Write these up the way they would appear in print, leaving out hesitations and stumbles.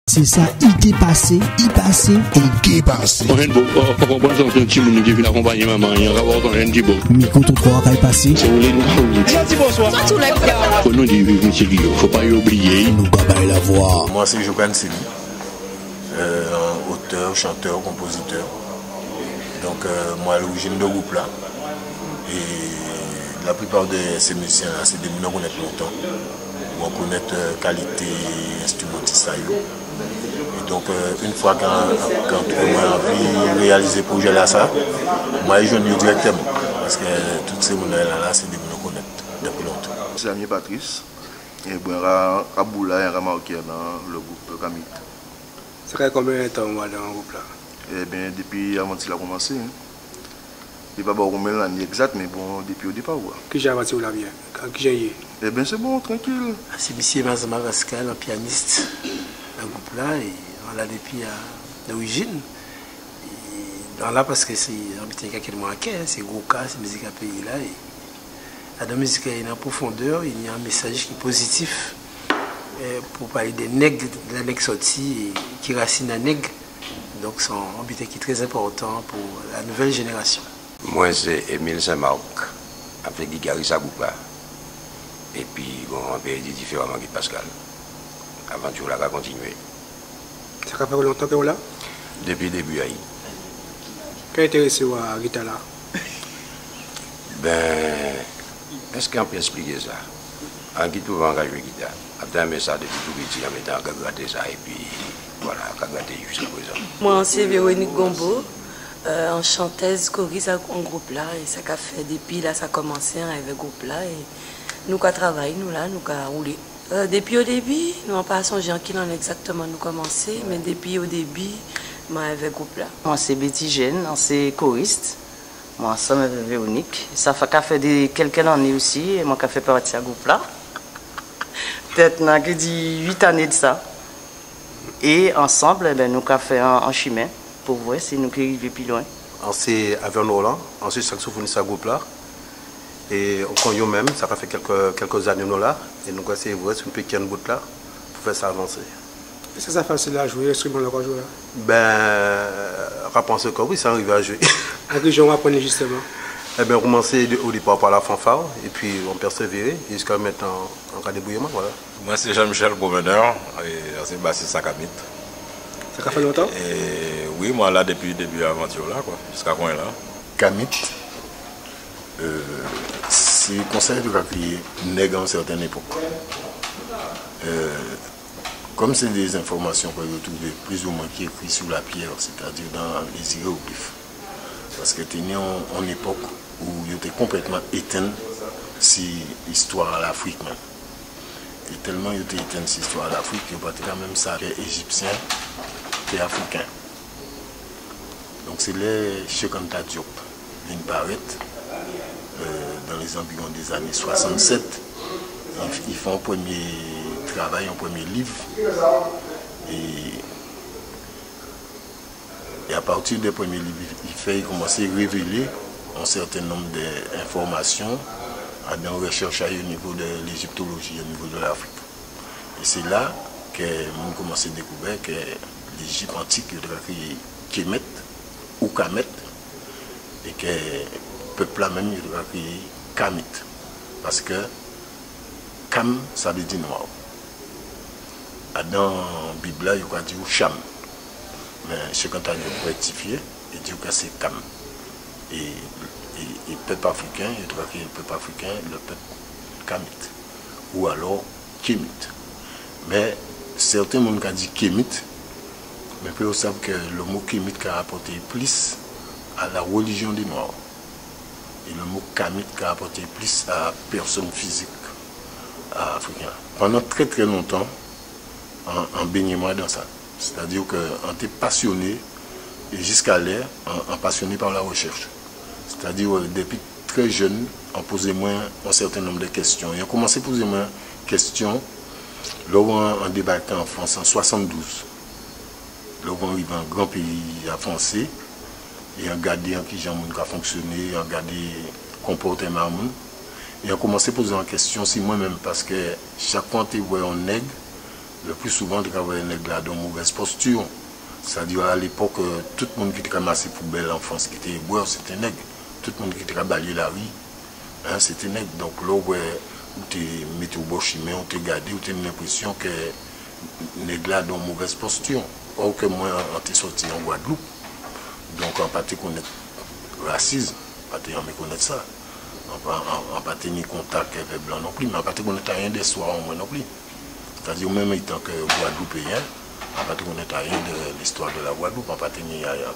C'est ça, il est passé, il passé, il est passé. On vient de comprendre un petit monde qui vient accompagner maman, il y a un rapport dans un petit peu. Micro tout droit, il est passé. Si vous voulez nous bonsoir. Bonsoir tous les gars. Faut nous dire, monsieur Guillaume, faut pas y oublier. Nous gabaille la voix. Moi c'est Jogan Seli, auteur, chanteur, compositeur. Donc moi à l'origine de groupe là. Et la plupart de ces musiciens là, c'est des gens qu'on connaît longtemps. On connaît qualité instrumentiste. Et donc une fois quand on a envie de réaliser le projet là, ça, moi je joue directement. Parce que tous ces gens là, c'est des gens qu'on connaît depuis longtemps. C'est Ami Patrice. Et bon, Raboula et Ramaoké dans le groupe Kamit. Ça fait combien de temps dans le groupe là? Eh bien, depuis avant qu'il a commencé. Il ne va pas remettre l'année exacte, mais bon, depuis au départ. Qui j'ai avancé là bien? Qui j'ai? Eh bien, c'est bon, tranquille. C'est M. Mazama Pascal, un pianiste dans le groupe là, et on l'a depuis l'origine. Dans là, parce que c'est un petit cas qui est manqué, c'est Goka, c'est musique à pays là. Et la musique est en profondeur, il y a un message qui est positif pour parler des nègres, de la nègre sortie qui racine la nègre. Donc c'est un but qui est très important pour la nouvelle génération. Moi c'est Émile Saint-Marc, avec Guigarissa Sagoupa. Et puis bon, on peut dire différemment de Pascal. L'aventure là va continuer. Ça fait longtemps que vous là? Depuis le début. Quel est intéressé à Rita là? Ben, est-ce qu'on peut expliquer ça? En qui trouve engagé guitare. Après ça depuis tout petit, en mettant à gratter ça et puis voilà, à gratter jusqu'à présent. Moi c'est Véronique Gombo, en chanteuse, choriste en groupe là, et ça a fait depuis là, ça a commencé avec groupe là, et nous avons travaillé, nous là, nous avons roulé. Depuis au début, nous n'avons pas songé en qui exactement nous commencé, mais depuis au début, moi avec groupe là. Moi c'est Betty Jeanne, c'est choriste. Moi c'est Véronique. Ça fait quelques années aussi, et moi qui fait partie de ce groupe là. Peut-être qu'on a dit 8 années de ça. Et ensemble, nous avons fait un chemin pour voir si nous arrivons plus loin. C'est Avern Roland, ensuite saxophoniste à groupe là. Et on connaît même, ça fait quelques années nous là. Et nous avons essayé de voir une petite bout là pour faire ça avancer. Est-ce que ça fait facile à jouer, l'instrument là qu'on joue là? Ben, rappenser comme oui, ça arrive à jouer. À quel genre on apprend justement? Eh bien, on commençait au départ par la fanfare, et puis on persévérait jusqu'à maintenant en cas de débrouillement. Voilà. Moi, c'est Jean-Michel Beaumeneur, c'est bassiste à Kamit. Ça fait longtemps? Et oui, moi, là, depuis le début de l'aventure, là, jusqu'à quand là. Kamit, c'est un conseil de créer nègre à une certaine époque. Comme c'est des informations qu'on retrouve plus ou moins qui écrites sur la pierre, c'est-à-dire dans les hiéroglyphes. Parce que tu es né en époque où il était complètement éteint si l'histoire à l'Afrique même. Et tellement il était éteint si l'histoire à l'Afrique, il n'y a pas même ça qui est égyptien, qui est africain. Donc c'est les Cheikh Anta Diop, viennent paraître dans les environs des années 67. Ils font un premier travail, un premier livre. Et à partir des premiers livres, il commence à révéler un certain nombre d'informations dans la recherche au niveau de l'égyptologie, au niveau de l'Afrique. Et c'est là que nous commençons à découvrir que l'Égypte antique a créé Kemet ou Kamet et que le peuple là même a créé Kamit. Parce que Kam, ça veut dire noir. Dans la Bible, il y a dit Cham. Mais ce qu'on a rectifié, il dit que c'est Kam. Et le peuple africain, il doit créer le peuple africain, le peuple Kamit. Ou alors Kémit. Mais certains ont dit Kémit, mais peu savent que le mot Kémit a rapporté plus à la religion des Noirs. Et le mot Kamit a rapporté plus à la personne physique africaine. Pendant très très longtemps, on baignait moi dans ça. C'est-à-dire qu'on était passionné, et jusqu'à l'air, on passionné par la recherche. C'est-à-dire depuis très jeune, on posait moins un certain nombre de questions. Et on commençait à poser moins de questions lorsqu'on on débarquait en France en 72. Lorsqu'on arrivait en grand pays français, et on regardait qui gens a fonctionné, on regardait le comportement. Et on commençait à poser en question si moi-même, parce que chaque fois que tu vois un nègre, le plus souvent, tu vois les nègres là dans mauvaise posture. C'est-à-dire à l'époque, tout le monde qui était ramassé poubelle en France, qui était boire, c'était nègre. Tout le monde qui était balayé la rue, hein, c'était nègre. Donc là, ouais, où tu mettais au beau chemin, on te gardé, où tu as l'impression que nègres là dans mauvaise posture. Or que moi, on t'est sorti en Guadeloupe. Donc on pas te connaître racisme, pas te connaître ça. On pas te ni contact avec blanc non plus, mais on pas te connaître rien des soirs en moi non plus. C'est-à-dire même étant que Guadeloupéen, on ne peut pas connaître rien de l'histoire de la Guadeloupe, on ne peut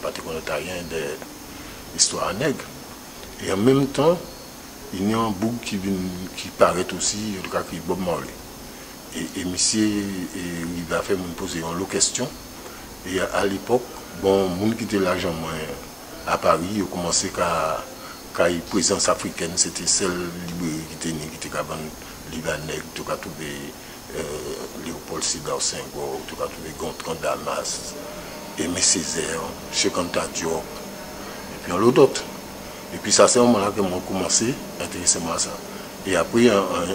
pas connaître rien de l'histoire nègre. Et en même temps, il y a un bout qui paraît aussi, en tout cas qui est Bob Marley. Et monsieur, il va faire me poser une question. Et à l'époque, bon, les gens qui étaient là à Paris, ils ont commencé à une présence africaine, c'était celle qui était libanais, qui a trouvé Léopold Sédar Senghor, tu vas trouver Gontran Damas, Aimé Césaire, Cheikh Anta Diop, et puis l'autre d'autres. Et puis ça c'est un moment-là que moi commencé à intéresser moi à ça. Et après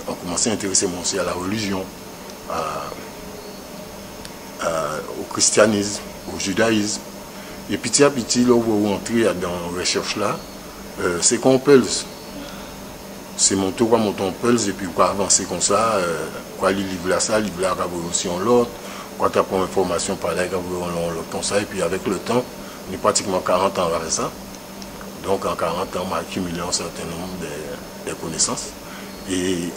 on commencé à intéresser moi aussi à la religion, au christianisme, au judaïsme. Et petit à petit, là où vous entrez dans la recherche là, c'est qu'on peut. C'est mon tour à monter en pulse et puis quoi avancer comme ça, quoi livre là ça, livre là aussi en l'autre, quoi tu apprends information par là, l'autre comme ça, et puis avec le temps, on est pratiquement 40 ans avec ça. Donc en 40 ans, on a accumulé un certain nombre de connaissances. Et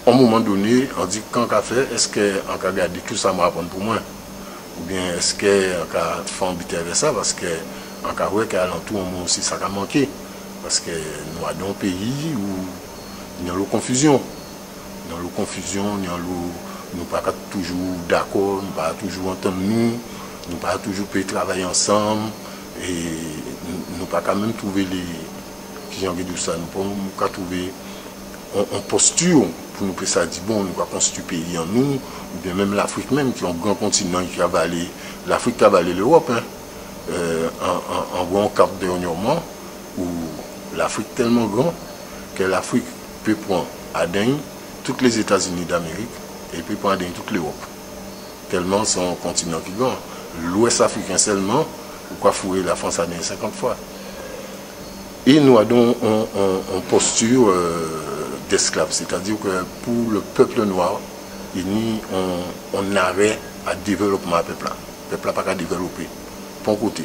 à un moment donné, on dit quand on a fait, est-ce qu'on a gardé tout ça à apprendre pour moi? Ou bien est-ce qu'on a fait habiter avec ça? Parce qu'on a vu qu'à l'entour, aussi ça a manqué. Parce que nous avons un pays où il y a la confusion. Dans la confusion, nous ne sommes pas toujours d'accord, nous ne sommes pas toujours entendre nous ne pas toujours travailler ensemble. Et nous ne pas quand même trouver les. Qui ont dit ça, nous ne pas trouver en posture pour nous ça dire bon, nous va constituer pays en nous, ou bien même l'Afrique même, qui est un grand continent qui a avalé, l'Afrique qui a avalé l'Europe, hein, en voyant carte de rayonnement, où l'Afrique tellement grand que l'Afrique peut prendre à dingue tous les États-Unis d'Amérique et peut prendre à dingue toute l'Europe. Tellement c'est un continent qui est grand. L'Ouest africain seulement, pourquoi fourrer la France à dingue 50 fois. Et nous avons une posture d'esclave, c'est-à-dire que pour le peuple noir, il y a un arrêt à développement à peuple. Le peuple n'a pas qu'à développer, pour un côté.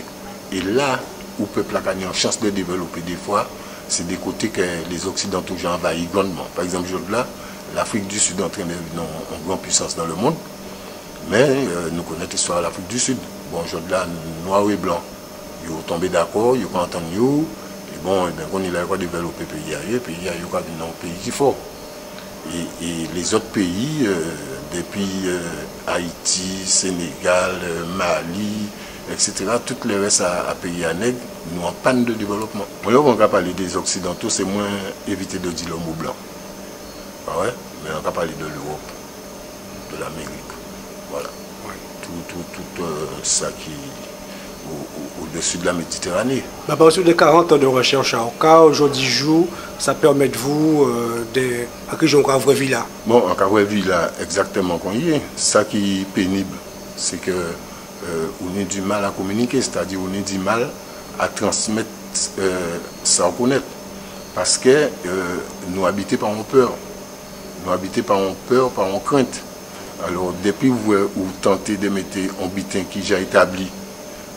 Et là, où le peuple a une chance de développer des fois, c'est des côtés que les Occidentaux ont envahi grandement. Par exemple, là, l'Afrique du Sud est en train de devenir une grande puissance dans le monde, mais nous connaissons l'histoire de l'Afrique du Sud. Bon, là, noir et blanc, ils ont tombé d'accord, ils ont entendu, et bon, on a développé le pays, il y a un pays qui est fort. Et les autres pays, depuis Haïti, Sénégal, Mali, etc., toutes les restes à pays à nègre, nous en panne de développement. Là, on va parler des Occidentaux, c'est moins éviter de dire le mot blanc. Ah ouais? Mais on va parler de l'Europe, de l'Amérique. Voilà. Ouais. Tout ça qui au-dessus de la Méditerranée. À partir de 40 ans de recherche à Oka, aujourd'hui jour, ça permet de vous d'acquérir un vrai villa. Bon, un vrai villa, exactement comme il est. Ça qui est pénible, c'est que on a du mal à communiquer, c'est-à-dire on a du mal à transmettre sans connaître. Parce que nous habitons par en peur. Nous habitons par en peur, par en crainte. Alors, depuis que vous tentez de mettre un butin qui j'ai établi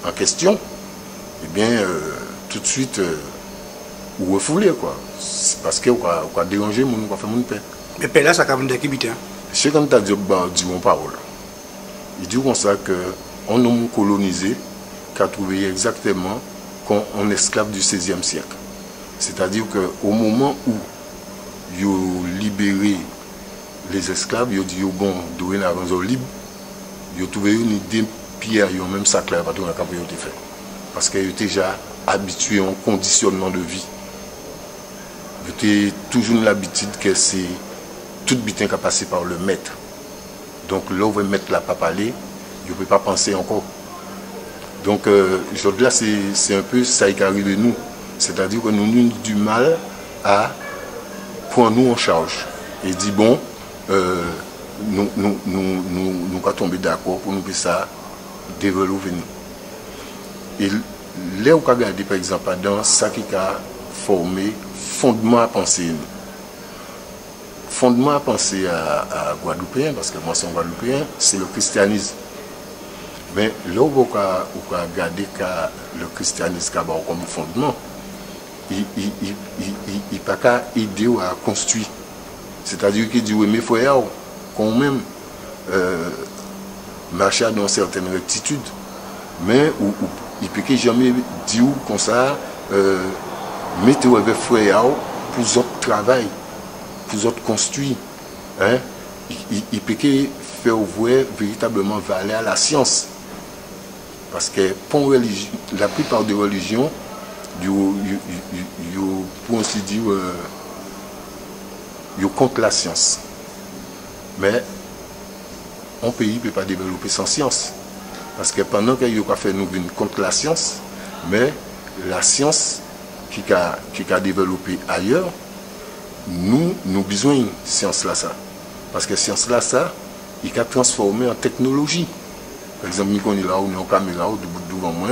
en question, eh bien, tout de suite, vous refoulez, quoi. Parce que vous avez dérangé, vous avez fait mon paix. Mais paix là, ça a de qui butin? C'est comme tu as dit mon parole. Il dit comme ça qu'on nous colonisé, qui a trouvé exactement qu'on esclave du XVIe siècle. C'est-à-dire qu'au moment où ils ont libéré les esclaves, ils ont dit bon, dorénavant, ils sont libres, ils ont trouvé une idée pierre, ils ont même ça clair, pas tout le camp fait. Parce qu'ils étaient déjà habitués à un conditionnement de vie. Ils étaient toujours l'habitude que c'est tout butin qui a passé par le maître. Donc là où le maître l'a pas parlé, ils ne peuvent pas penser encore. Donc aujourd'hui, c'est un peu ça qui arrive à nous. C'est-à-dire que nous avons du mal à prendre nous en charge. Et dit bon, nous allons tomber d'accord pour nous ça développer. Et là où on regarde par exemple dans ça qui a formé fondement à penser. Fondement à penser à Guadeloupéen, parce que moi c'est un Guadeloupéen, c'est le christianisme. Mais là où on regarde le christianisme comme fondement, il n'est pas qu'à aider à construire. C'est-à-dire qu'il dit oui, mais il faut quand même marcher dans certaines rectitudes. Mais il ne peut jamais dire comme ça, mettez-vous avec frère pour votre travail, pour votre construire. Hein? Il peut faire ouvrir véritablement valeur à la science. Parce que pour la plupart des religions, pour ainsi dire, contre la science. Mais un pays ne peut pas développer sans science. Parce que pendant qu'il y a fait nous contre la science, mais la science qui a développé ailleurs, nous besoin de science là ça. Parce que science là ça, il a transformé en technologie. Par exemple, nous connaissons là où nous avons une caméra devant moi,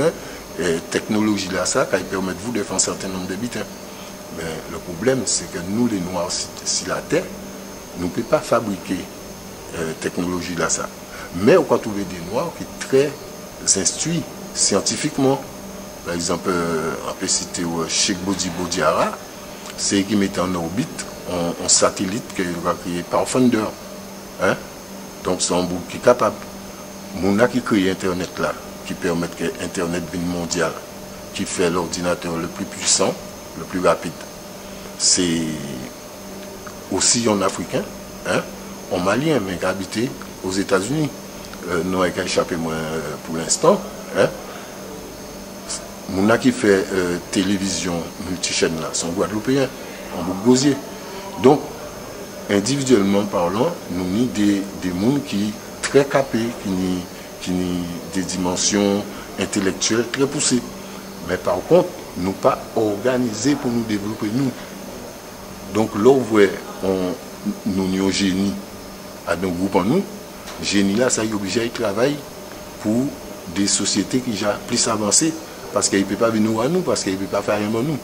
et technologie là ça, qui permet de vous de faire un certain nombre de bits. Mais le problème, c'est que nous, les Noirs, si la Terre, nous ne pouvons pas fabriquer technologie là ça. Mais on peut trouver des Noirs qui sont très instruits scientifiquement. Par exemple, on peut citer Cheikh Bodibo Diarra, c'est qui met en orbite un satellite qui va créer Pathfinder. Hein? Donc c'est un bout qui est capable. Mouna qui crée Internet là, qui permet que Internet devienne mondial, qui fait l'ordinateur le plus puissant, le plus rapide. C'est aussi un Africain, hein? Un Malien, mais qui habite aux États-Unis. Nous avons échappé moins pour l'instant. Hein? Mouna qui fait télévision multichaîne là, sont Guadeloupéens, en Bougosier. Donc, individuellement parlant, nous avons des gens qui très capés, qui ont des dimensions intellectuelles très poussées. Mais par contre, nous pas organisés pour nous développer nous. Donc là où nous avons un génie à nos groupes en nous, génie là, ça y oblige à travailler pour des sociétés qui sont plus avancées. Parce qu'il ne peut pas venir à nous, parce qu'il ne peut pas faire rien à nous.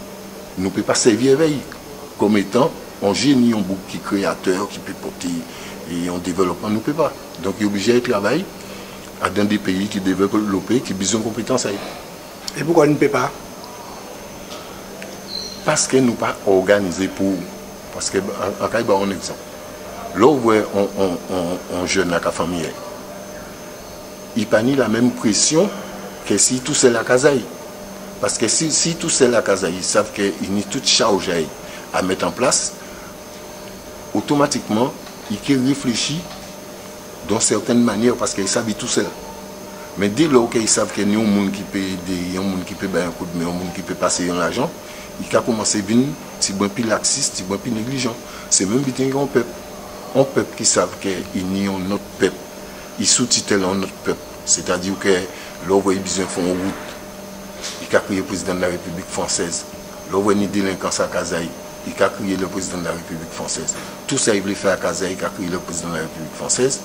Nous ne pouvons pas servir avec comme étant un génie, un bouc qui est créateur, qui peut porter et en développement, nous ne pouvons pas. Donc il est obligé de travailler dans des pays qui développent, qui ont besoin de compétences. Et pourquoi nous ne pouvons pas? Parce que nous ne sommes pas organisés pour. Parce que, en cas un exemple. Là où on jeune à la famille, il n'a pas la même pression que si tout c'est la casaille. Parce que si tout c'est la casaille, ils savent qu'il y a toute charge à mettre en place, automatiquement, ils réfléchissent d'une certaine manière parce qu'ils savent tout seul. Mais dès lors qu'ils savent qu'il y a un monde qui peut aider, un monde qui peut faire un coup de main, un monde qui peut passer en l'argent, ils ont commencé à venir, c'est bon plus laxiste, c'est bon plus négligent. C'est même un peuple. Un peuple qui savent qu'il y a un autre peuple. Ils sous-titrent un autre peuple. C'est-à-dire que là, vous avez besoin de faire une route. Il a créé le président de la République française. Là, vous avez une délinquance à Kazaï. Il a créé le président de la République française. Tout ça, il voulait faire à Kazaï, il a créé le président de la République française.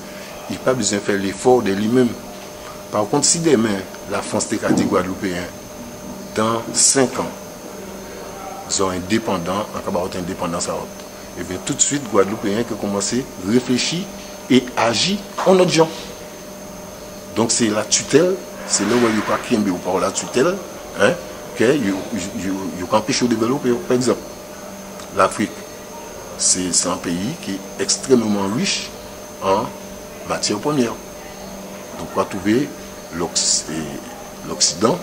Il n'a pas besoin de faire l'effort de lui-même. Par contre, si demain, la France a dit Guadeloupéen, dans 5 ans, ils sont indépendants, en cas d'indépendance à haute. Et bien tout de suite, Guadeloupéen qui a commencé à réfléchir et agir en autre gens. Donc c'est la tutelle, c'est là où il n'y a pas qui ou par la tutelle, hein, qu'il empêche de développer. Par exemple, l'Afrique, c'est un pays qui est extrêmement riche en matières premières. Donc on va trouver l'Occident,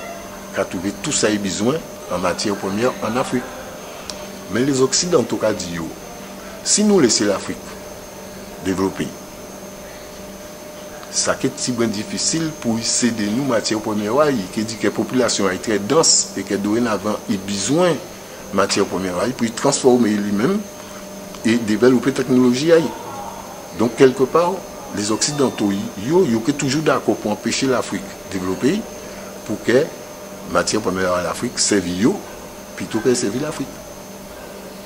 qui a trouvé tout ça et besoin en matières premières en Afrique. Mais les Occidentaux ont dit, si nous laissons l'Afrique développer, ça qui est bien difficile pour céder nous matières premières, qui dit que la population est très dense et que dorénavant il a besoin de matières premières pour transformer lui-même et développer la technologie. Donc quelque part, les Occidentaux, ils sont toujours d'accord pour empêcher l'Afrique de développer pour que matière première à l'Afrique serve plutôt que servir l'Afrique.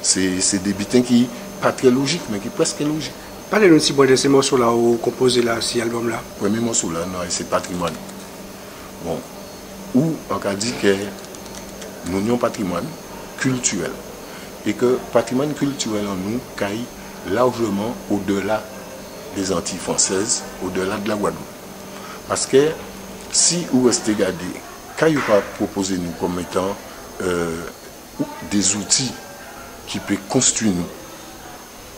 C'est des butins qui ne sont pas très logiques, mais qui sont presque logiques. Parlez-nous aussi de ces morceaux-là ou composés là, ces albums-là. Le premier morceau là, c'est patrimoine. Bon, où on a dit que nous avons un patrimoine culturel. Et que le patrimoine culturel en nous caille largement au-delà des Antilles françaises, au-delà de la Guadeloupe. Parce que si vous restez gardé, quand vous pas proposer nous comme étant des outils qui peuvent construire nous,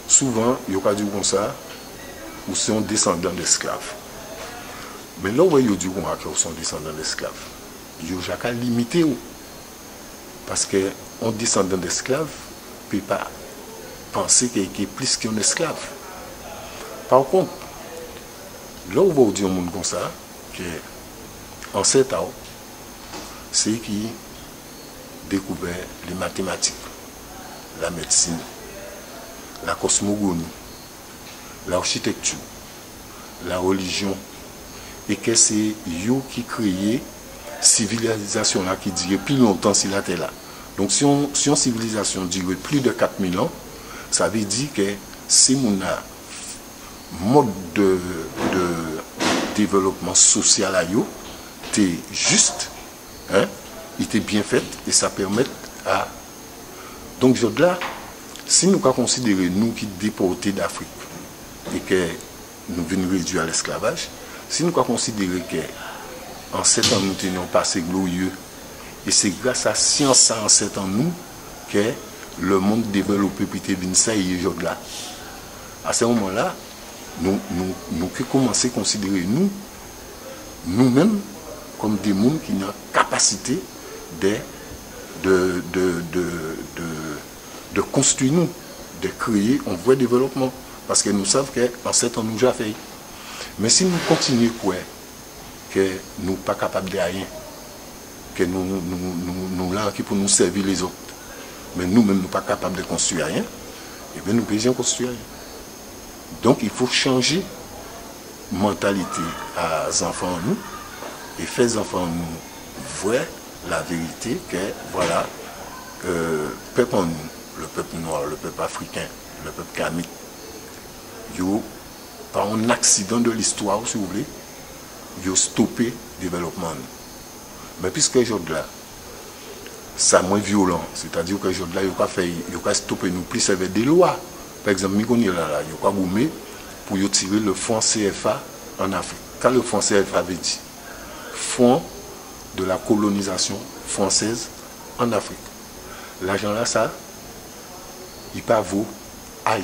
souvent, il n'y a pas dit comme ça, ou sont descendants d'esclaves. Mais là où il dit qu'ils sont descendants d'esclaves, il y a limité. Parce qu'un descendant d'esclaves ne peut pas penser qu'il est plus qu'un esclave. Par contre, là où on dit un monde comme ça, qu'en 7 ans, c'est qui découvert les mathématiques, la médecine, la cosmogonie, l'architecture, la religion, et que c'est eux qui créent civilisation là qui dirait plus longtemps si la terre là. Donc si une civilisation dirait plus de 4000 ans, ça veut dire que si on a mode de développement social à eux, c'est juste, hein, il était bien fait et ça permet à. Donc là, si nous considérons nous qui déportés d'Afrique et que nous venons réduire à l'esclavage, si nous considérons que en 7 ans nous tenions passé glorieux et c'est grâce à la science en 7 ans nous que le monde développé puis venu ça et là. À ce moment-là, nous commençons à considérer nous-mêmes comme des mondes qui ont la capacité de construire nous, de créer un vrai développement. Parce que nous savons qu'en 7 ans, nous avons fait. Mais si nous continuons quoi, que nous ne sommes pas capables de rien, que nous là pour nous servir les autres, mais nous-mêmes, nous ne sommes pas capables de construire rien, et bien nous ne pouvons pas construire rien. Donc il faut changer la mentalité à les enfants nous, et faire les enfants nous voir la vérité que voilà, peuple en nous, le peuple noir, le peuple africain, le peuple kamite, par un accident de l'histoire, si vous voulez, ils ont stoppé le développement. Mais puisque aujourd'hui, c'est moins violent, c'est-à-dire que aujourd'hui, ils n'ont pas stoppé nous plus avec des lois. Par exemple, ils n'ont pas boumé pour tirer le fonds CFA en Afrique. Quand le fonds CFA veut dire fonds de la colonisation française en Afrique. L'argent là, ça, il ne vaut rien.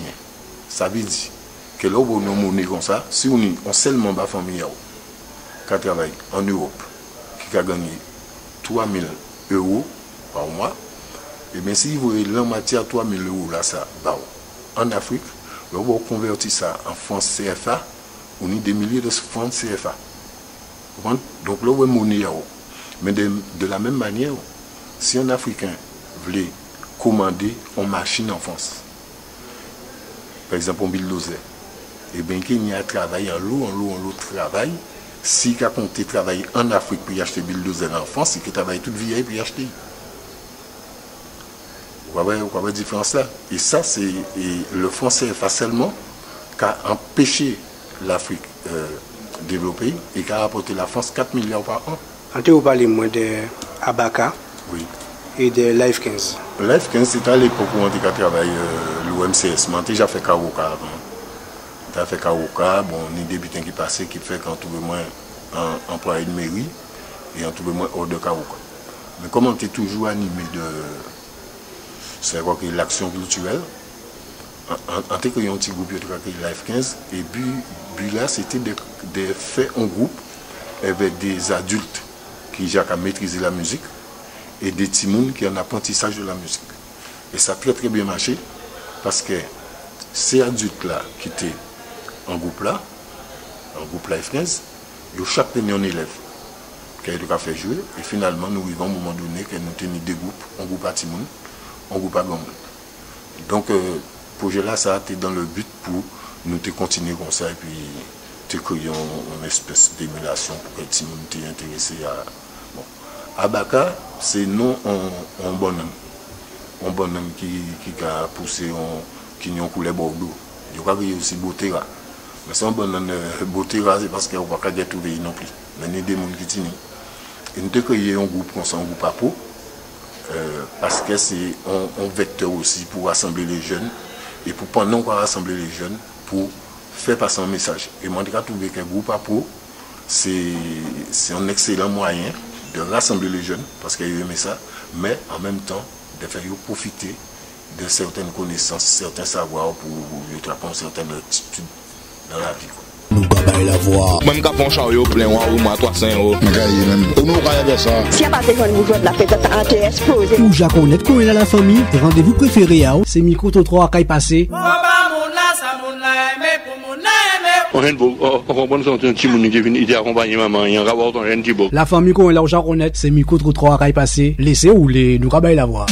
Ça veut dire que là où on a monnaie comme ça, si on seulement ma famille qui travaille en Europe, qui a gagné 3 000 € par mois, et bien si vous voulez en matière 3 000 € là, ça, bah, en Afrique, là où on convertit ça en francs CFA, on a des milliers de francs CFA. Donc là où on a monnaie, mais de la même manière, si un Africain voulait commander une machine en France, par exemple un bulldozer, et bien qu'il y a travaillé en lot travail, si il a compté travailler en Afrique pour y acheter bulldozer en France, c'est qu'il travaille toute vie pour y acheter. Vous voyez la différence là? Et ça, c'est le franc CFA seulement qui a empêché l'Afrique développer et qui a rapporté la France 4 milliards par an. Quand vous parlez moins de Abaka, oui, et de Life 15. Life 15, c'était à l'époque où on a travaillé l'OMCS. On a déjà fait Karoka avant. On a fait Karoka, bon, on a des débutants qui passaient, qui fait qu'on trouve moins un employé de mairie et on trouve moins hors de Karoka. Mais comme on était toujours animé de l'action culturelle, en tant que un petit groupe, Life 15, et but là, c'était de faire un groupe avec des adultes qui ont maîtrisé la musique et des timons qui ont un apprentissage de la musique. Et ça a très très bien marché parce que ces adultes-là qui étaient en groupe Life 15, ils ont chacun un élève qui a fait jouer et finalement nous arrivons à un moment donné que nous tenions deux groupes, un groupe à Timon, un groupe à Gamon. Donc le projet là, ça a été dans le but pour nous continuer comme ça et puis créer une espèce d'émulation pour que Timon était intéressé à... Bon. Abaka, c'est non un bonhomme qui a poussé, qui a coulé Bordeaux. Il y a aussi Botera. Mais si on donne Botera, c'est parce qu'il n'y a pas de trouver non plus. Mais il y a des gens qui disent. Et nous avons créé un groupe comme ça, un groupe à peau. Parce que c'est un vecteur aussi pour rassembler les jeunes. Et pour pendant qu'on rassembler les jeunes, pour faire passer un message. Et moi, je trouve qu'un groupe à peau, c'est un excellent moyen de rassembler les jeunes, parce qu'ils aiment ça, mais en même temps, de faire profiter de certaines connaissances, certains savoirs pour attraper certaines attitudes dans la vie. Nous gabaille la voix. Même quand on chariot plein, on a 300 euros. Nous gabaille ça. Si a pas de gens de la fête en explosé. Pour Jaconnette, quand il a la famille, rendez-vous préféré, c'est micro 3 à Caille passé. La famille, quand il a au Jaconnette, c'est micro 3 à Caille passé. Laissez ou les nous gabaille la voix.